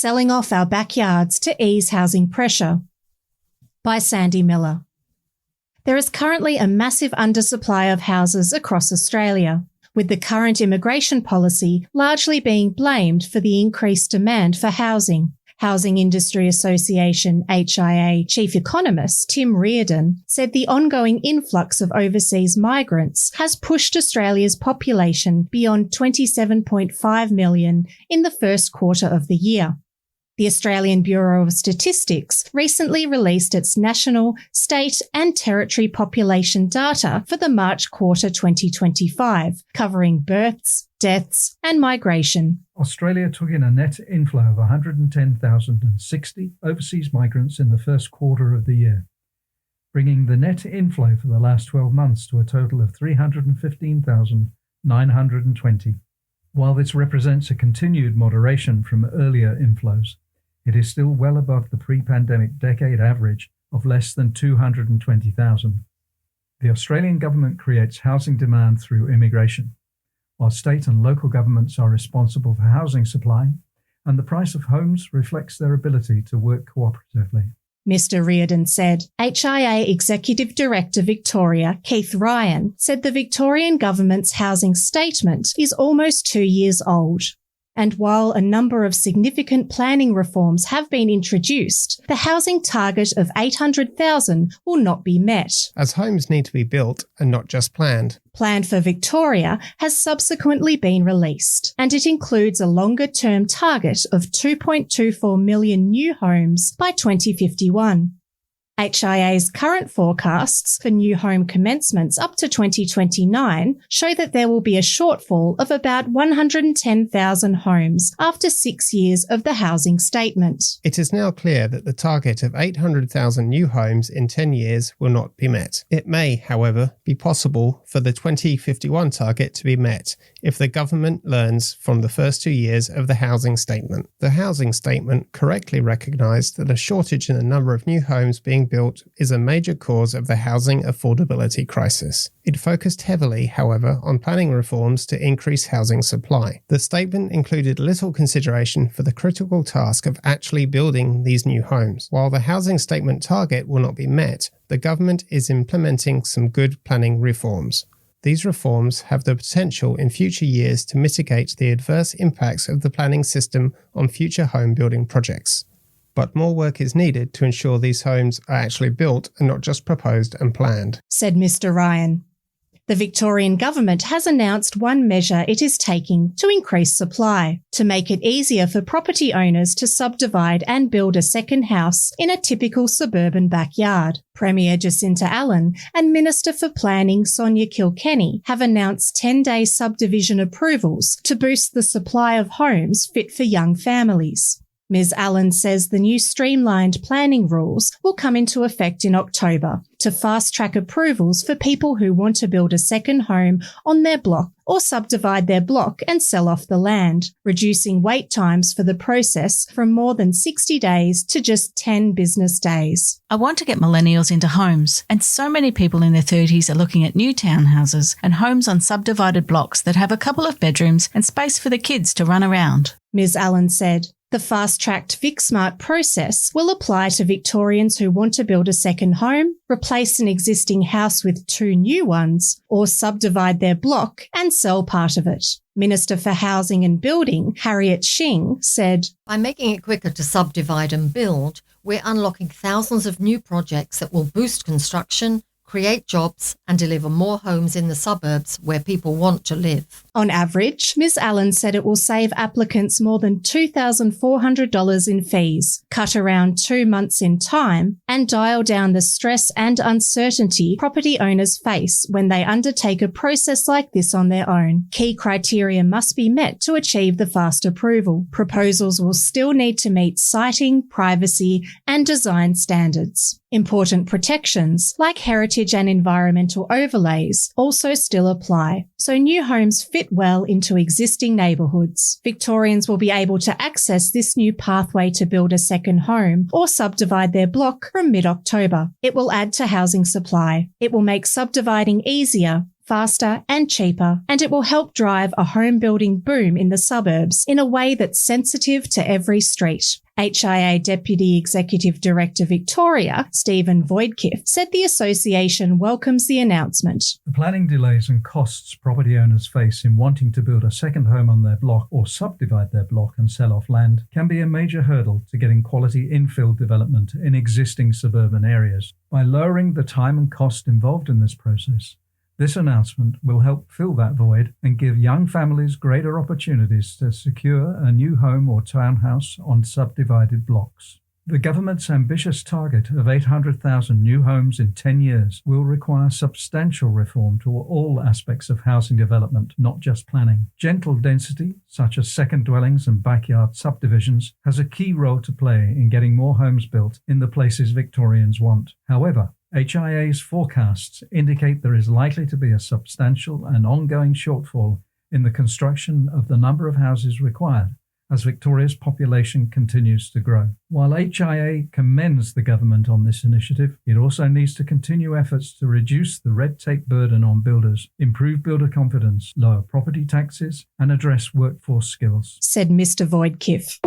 Selling off our backyards to ease housing pressure. By Sandy Miller. There is currently a massive undersupply of houses across Australia, with the current immigration policy largely being blamed for the increased demand for housing. Housing Industry Association HIA Chief Economist Tim Reardon said the ongoing influx of overseas migrants has pushed Australia's population beyond 27.5 million in the first quarter of the year. The Australian Bureau of Statistics recently released its national, state and territory population data for the March quarter 2025, covering births, deaths and migration. Australia took in a net inflow of 110,060 overseas migrants in the first quarter of the year, bringing the net inflow for the last 12 months to a total of 315,920. While this represents a continued moderation from earlier inflows, it is still well above the pre-pandemic decade average of less than 220,000. The Australian government creates housing demand through immigration, while state and local governments are responsible for housing supply, and the price of homes reflects their ability to work cooperatively. Mr. Reardon said. HIA Executive Director Victoria, Keith Ryan, said the Victorian government's housing statement is almost 2 years old. And while a number of significant planning reforms have been introduced, the housing target of 800,000 will not be met. As homes need to be built and not just planned. Plan for Victoria has subsequently been released, and it includes a longer-term target of 2.24 million new homes by 2051. HIA's current forecasts for new home commencements up to 2029 show that there will be a shortfall of about 110,000 homes after 6 years of the housing statement. It is now clear that the target of 800,000 new homes in 10 years will not be met. It may, however, be possible for the 2051 target to be met if the government learns from the first 2 years of the housing statement. The housing statement correctly recognised that a shortage in the number of new homes being built is a major cause of the housing affordability crisis. It focused heavily, however, on planning reforms to increase housing supply. The statement included little consideration for the critical task of actually building these new homes. While the housing statement target will not be met, the government is implementing some good planning reforms. These reforms have the potential in future years to mitigate the adverse impacts of the planning system on future home building projects. But more work is needed to ensure these homes are actually built and not just proposed and planned, said Mr. Ryan. The Victorian government has announced one measure it is taking to increase supply, to make it easier for property owners to subdivide and build a second house in a typical suburban backyard. Premier Jacinta Allen and Minister for Planning Sonia Kilkenny have announced 10-day subdivision approvals to boost the supply of homes fit for young families. Ms. Allen says the new streamlined planning rules will come into effect in October to fast-track approvals for people who want to build a second home on their block or subdivide their block and sell off the land, reducing wait times for the process from more than 60 days to just 10 business days. I want to get millennials into homes, and so many people in their 30s are looking at new townhouses and homes on subdivided blocks that have a couple of bedrooms and space for the kids to run around, Ms. Allen said. The fast-tracked FixSmart process will apply to Victorians who want to build a second home, replace an existing house with 2 new ones, or subdivide their block and sell part of it. Minister for Housing and Building, Harriet Shing, said, "By making it quicker to subdivide and build, we're unlocking thousands of new projects that will boost construction, create jobs and deliver more homes in the suburbs where people want to live." On average, Ms. Allen said it will save applicants more than $2,400 in fees, cut around 2 months in time, and dial down the stress and uncertainty property owners face when they undertake a process like this on their own. Key criteria must be met to achieve the fast approval. Proposals will still need to meet siting, privacy, and design standards. Important protections, like heritage and environmental overlays, also still apply, so new homes fit well into existing neighbourhoods. Victorians will be able to access this new pathway to build a second home or subdivide their block from mid-October. It will add to housing supply. It will make subdividing easier faster and cheaper, and it will help drive a home building boom in the suburbs in a way that's sensitive to every street. HIA Deputy Executive Director Victoria, Stephen Voidkiff, said the association welcomes the announcement. The planning delays and costs property owners face in wanting to build a second home on their block or subdivide their block and sell off land can be a major hurdle to getting quality infill development in existing suburban areas. By lowering the time and cost involved in this process, this announcement will help fill that void and give young families greater opportunities to secure a new home or townhouse on subdivided blocks. The government's ambitious target of 800,000 new homes in 10 years will require substantial reform to all aspects of housing development, not just planning. Gentle density, such as second dwellings and backyard subdivisions, has a key role to play in getting more homes built in the places Victorians want. However, HIA's forecasts indicate there is likely to be a substantial and ongoing shortfall in the construction of the number of houses required as Victoria's population continues to grow. While HIA commends the government on this initiative, it also needs to continue efforts to reduce the red tape burden on builders, improve builder confidence, lower property taxes, and address workforce skills, said Mr. Voidkiff.